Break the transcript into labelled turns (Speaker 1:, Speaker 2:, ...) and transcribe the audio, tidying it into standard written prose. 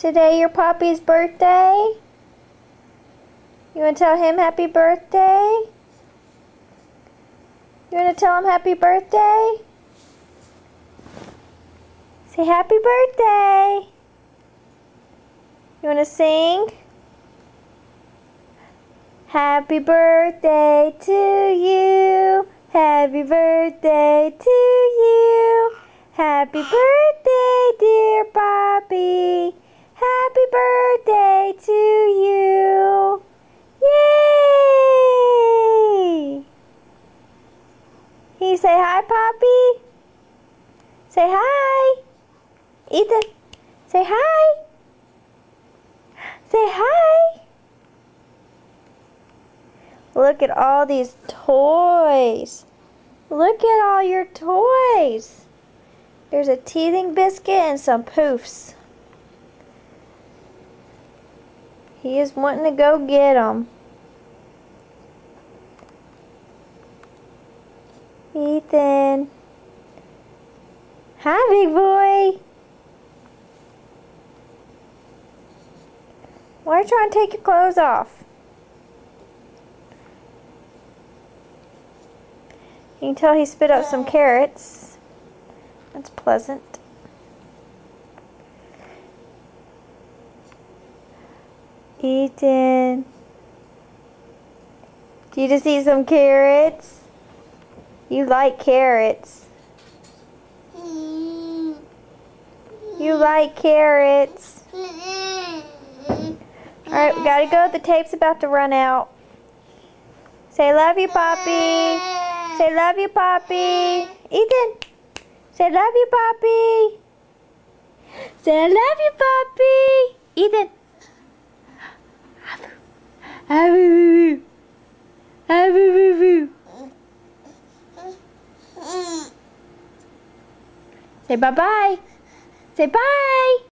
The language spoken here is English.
Speaker 1: Today your puppy's birthday? You want to tell him happy birthday? You want to tell him happy birthday? Say happy birthday. You want to sing? Happy birthday to you. Happy birthday to you. Happy birthday, dear Bobby. Happy birthday to you. Yay! Can you say hi, Poppy? Say hi. Ethan, say hi. Say hi. Look at all these toys. Look at all your toys. There's a teething biscuit and some poofs. He is wanting to go get them. Ethan. Hi, big boy. Why are you trying to take your clothes off? You can tell he spit out some carrots. That's pleasant. Ethan. Did you just eat some carrots? You like carrots. You like carrots. Alright, we gotta go. The tape's about to run out. Say love you, Poppy. Say love you, Poppy. Ethan. Say love you, Poppy. Say I love you, Poppy. Ethan. Say bye-bye. Say bye.